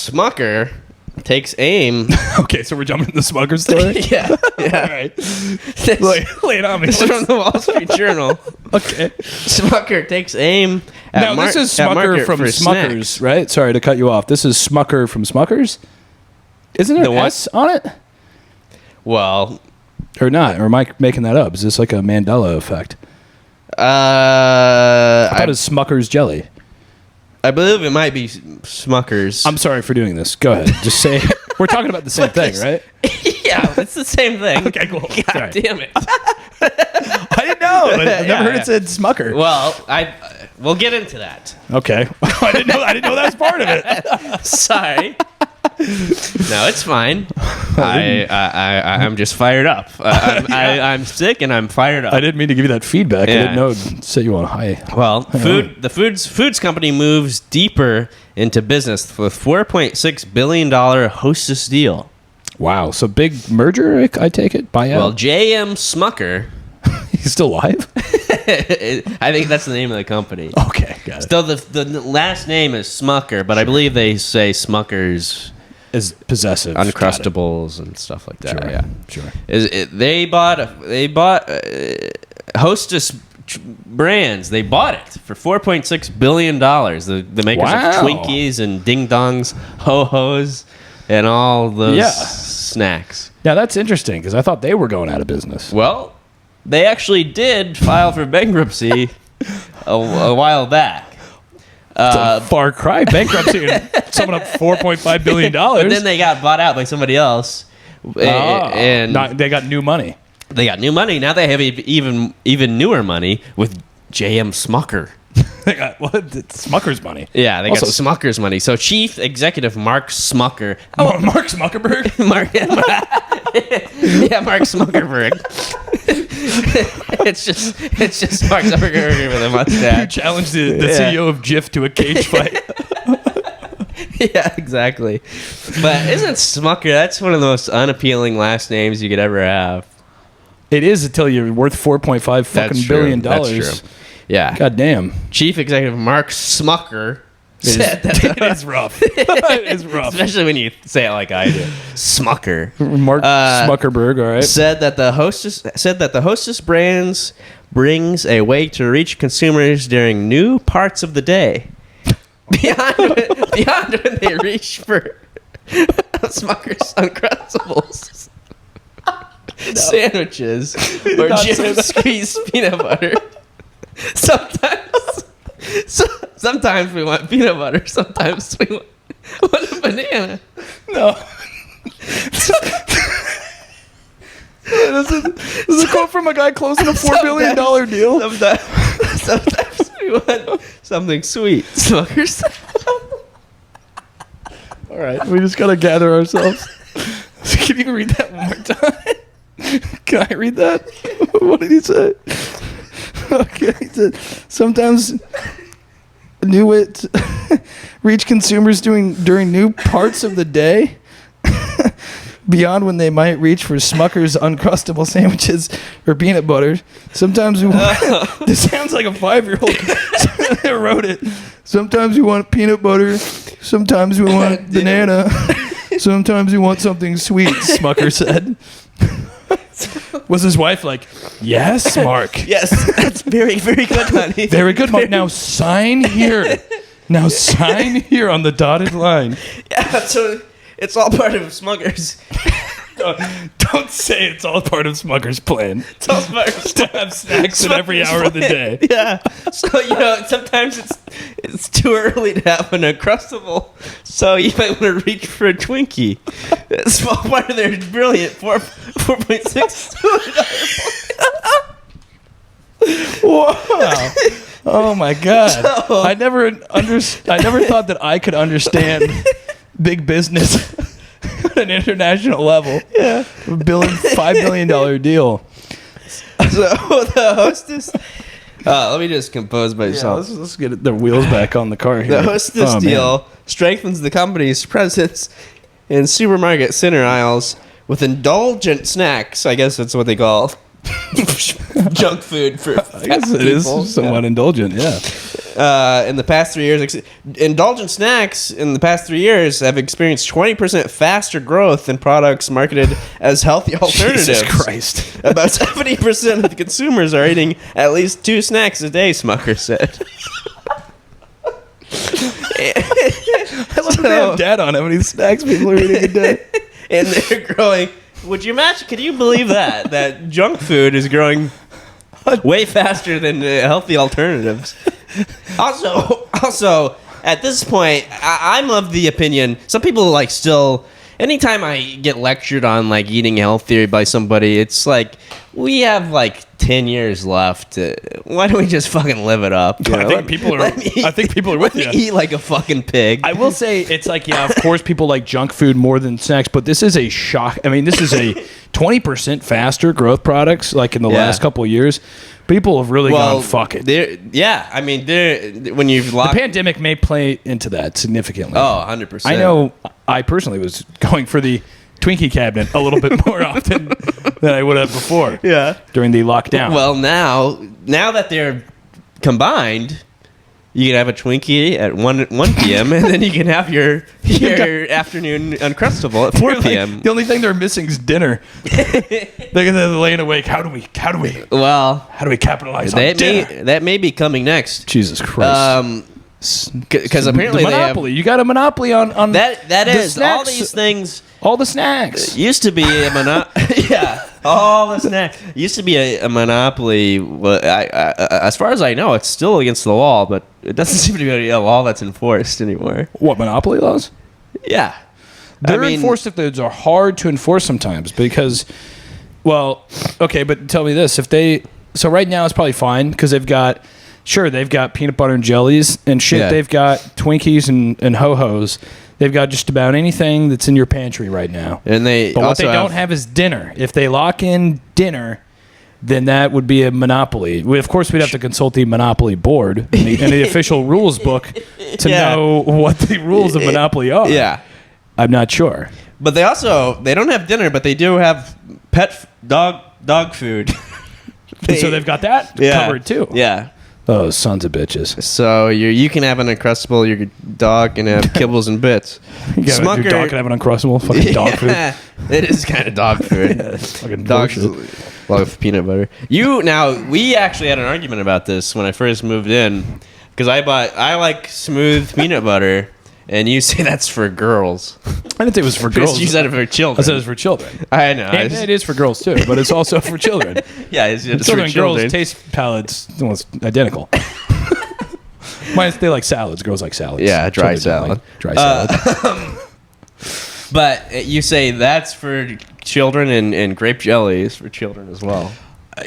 Smucker takes aim. Okay, so we're jumping to the Smucker story? Yeah. All right. Lay it on me. This is from the Wall Street Journal. Okay. Smucker takes aim at Now, this is Smucker market from for Smuckers, snacks. right? Sorry to cut you off. This is Smucker from Smuckers? Isn't there The an what? S on it? Well, Or not? Or am I making that up? Is this like a Mandela effect? I I thought it was Smucker's jelly. believe it might be Smuckers. I'm sorry for doing this. Go ahead. Just say we're talking about the same thing, right? Yeah, it's the same thing. Okay, cool. God Sorry. damn it. I didn't know. I've never heard it said Smucker. Well, we'll get into that. Okay. I didn't know that was part of it. Sorry. No, it's fine. I'm just fired up. I'm sick and I'm fired up. I didn't mean to give you that feedback. Yeah. I didn't know it'd set you on high. Well, the foods company moves deeper into business with $4.6 billion Hostess deal. Wow. So big merger, I take it? Buyout? Well, J.M. Smucker, He's still alive? I think that's the name of the company. Okay, got it. So the last name is Smucker, but I believe they say Smuckers Is possessive. Uncrustables and stuff like that. Sure. Yeah, Sure. They bought Hostess brands. They bought it for $4.6 billion. The makers Wow. of Twinkies and Ding Dongs, Ho Hos, and all those Yeah. snacks. Now, that's interesting because I thought they were going out of business. Well, they actually did file for bankruptcy a while back. It's a far cry bankruptcy and someone up $4.5 billion. But then they got bought out by somebody else. And they got new money. they got new money. Now they have even newer money with J.M. Smucker. They got it's Smucker's money. Yeah, they got Also- Smucker's money. So Chief Executive Mark Smucker. Mark Smuckerberg? Mark Smuckerberg. it's just Mark Zuckerberg with a Who mustache. challenged the Yeah. CEO of Jif to a cage fight? Yeah, exactly. But isn't Smucker? That's one of the most unappealing last names you could ever have. It is until you're worth $4.5 fucking billion. That's true. Yeah. God damn. Chief Executive Mark Smucker said that. It is rough. It is rough. Especially when you say it like I do. Smucker. Mark Smuckerberg, all right. Said that the Hostess brands brings a way to reach consumers during new parts of the day. Beyond when they reach for Smucker's Uncrustables, sandwiches, or not say Jim that. squeezed peanut butter. Sometimes we want peanut butter. Sometimes we want a banana. No. This is a quote from a guy closing a $4 billion deal. Sometimes we want something sweet. Smuckers. All right, we just gotta gather ourselves. Can you read that one more time? Can I read that? What did he say? Okay, he said sometimes new it reach consumers during new parts of the day. Beyond when they might reach for Smucker's Uncrustable sandwiches or peanut butter. Sometimes we want... This sounds like a 5-year-old that wrote it. Sometimes we want peanut butter. Sometimes we want banana. Sometimes we want something sweet, Smucker said. Was his wife like, yes, Mark. Yes, that's very, very good, honey. Very good, Mark. Now sign here. Now sign here on the dotted line. Yeah, so it's all part of Smuckers. Don't say it's all part of Smucker's plan. It's all Smuckers. To have snacks at every hour of the day. Yeah. So, sometimes it's too early to have an Uncrustable, so you might want to reach for a Twinkie. It's all part of their brilliant $4.6 billion. Wow. Oh my God. I never thought that I could understand big business at an international level. Yeah. $5 billion deal. So the Hostess... let me just compose myself. Let's get the wheels back on the car here. The Hostess deal strengthens the company's presence in supermarket center aisles with indulgent snacks. I guess that's what they call junk food for I guess it is somewhat indulgent, yeah. in the past 3 years, indulgent snacks in the past 3 years have experienced 20% faster growth than products marketed as healthy alternatives. Jesus Christ. About 70% of the consumers are eating at least 2 snacks a day, Smucker said. I love that they have data on how many snacks people are eating a day. And they're growing. Would you imagine? Can you believe that? That junk food is growing way faster than healthy alternatives. Also, at this point, I'm of the opinion. Some people like still. Anytime I get lectured on like eating healthier by somebody, it's like we have like 10 years left. Why don't we just fucking live it up? I think people are with you. Eat like a fucking pig. I will say it's like, yeah, of course people like junk food more than snacks, but this is a shock. I mean, this is a 20% faster growth products like in the last couple of years. People have really gone, fuck it. I mean, when you've locked... The pandemic may play into that significantly. Oh, 100%. I know I personally was going for the Twinkie cabinet a little bit more often than I would have before. Yeah. During the lockdown. Well, now that they're combined, you can have a Twinkie at 1 p.m. and then you can have your afternoon Uncrustable at 4 p.m. Like, the only thing they're missing is dinner. They're laying awake. How do we capitalize on dinner? That may be coming next. Jesus Christ. Because apparently the monopoly. You got a monopoly on that is snacks, all these things. All the snacks Used to be a monopoly. Yeah, all the snacks used to be a monopoly. As far as I know, it's still against the law, but it doesn't seem to be a law that's enforced anymore. What, monopoly laws? Yeah, they're enforced if those are hard to enforce sometimes because, well, okay, but tell me this: so right now it's probably fine because they've got peanut butter and jellies and shit. Yeah. They've got Twinkies and Ho-Hos. They've got just about anything that's in your pantry right now. But what they don't have is dinner. If they lock in dinner, then that would be a monopoly. Of course, we'd have to consult the monopoly board and the official rules book to know what the rules of monopoly are. Yeah. I'm not sure. But they don't have dinner, but they do have dog food. So they've got that covered too. Yeah. Oh, sons of bitches. So you can have an Uncrustable, your dog can have kibbles and bits. Your dog can have an Uncrustable, fucking dog food. It is kind of dog food. Fucking dogs love peanut butter. We actually had an argument about this when I first moved in, because I like smooth peanut butter, and you say that's for girls. I didn't think it was for girls. You said it for children. I said it was for children. I know. And it is for girls too, but it's also for children. Yeah, it's children for and children. Girls' taste palates almost identical. They like salads. Girls like salads. Yeah, dry salad. Like dry salad. But you say that's for children, and grape jelly is for children as well.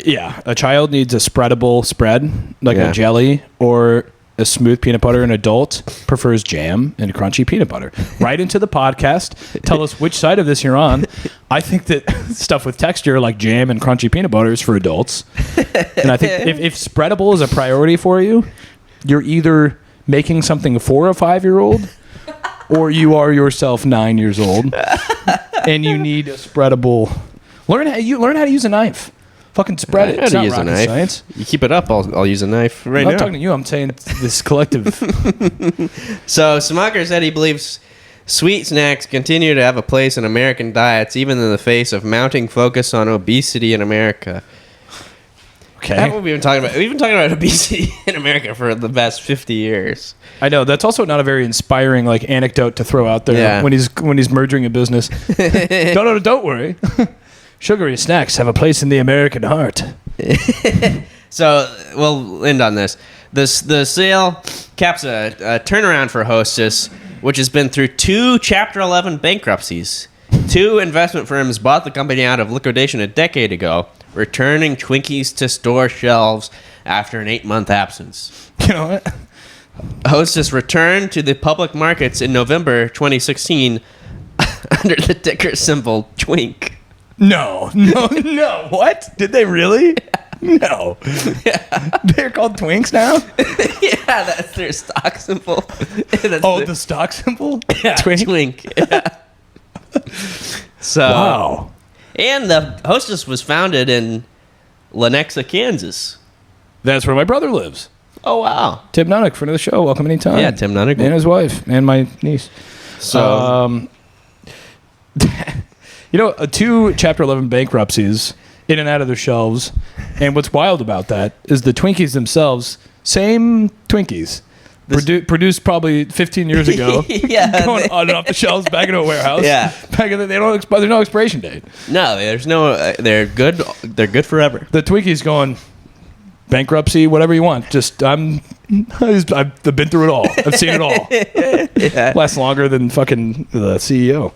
Yeah, a child needs a spreadable spread, like a jelly, or a smooth peanut butter. An adult prefers jam and crunchy peanut butter. Write into the podcast. Tell us which side of this you're on. I think that stuff with texture like jam and crunchy peanut butter is for adults. And I think if spreadable is a priority for you, you're either making something for a 5-year-old or you are yourself 9 years old and you need a spreadable. Learn how to use a knife. Fucking spread it. It's not rocket science. You keep it up, I'll use a knife right now. I'm not talking to you. I'm saying this collective. So Smucker said he believes sweet snacks continue to have a place in American diets, even in the face of mounting focus on obesity in America. Okay. That's what we've been talking about. We've been talking about obesity in America for the past 50 years. I know. That's also not a very inspiring anecdote to throw out there when he's merging a business. Don't worry. Sugary snacks have a place in the American heart. So we'll end on this. The sale caps a turnaround for Hostess, which has been through 2 Chapter 11 bankruptcies. 2 investment firms bought the company out of liquidation a decade ago, returning Twinkies to store shelves after an 8-month absence. You know what? Hostess returned to the public markets in November 2016 under the ticker symbol Twink. No. What? Did they really? No. Yeah. They're called Twinks now? Yeah, that's their stock symbol. The stock symbol? Yeah, Twink. Yeah. So, wow. And the Hostess was founded in Lenexa, Kansas. That's where my brother lives. Oh, wow. Tim Nunnick, friend of the show. Welcome anytime. Yeah, Tim Nunnick. And his wife and my niece. So, you know, 2 Chapter 11 bankruptcies in and out of their shelves. And what's wild about that is the Twinkies themselves, same Twinkies. Produced probably 15 years ago. Yeah, going on and off the shelves back into a warehouse. Yeah. Back in the, there's no expiration date. no, there's no. They're good. They're good forever. The Twinkies going bankruptcy, whatever you want. Just I've been through it all. I've seen it all. Yeah. Lasts longer than fucking the CEO.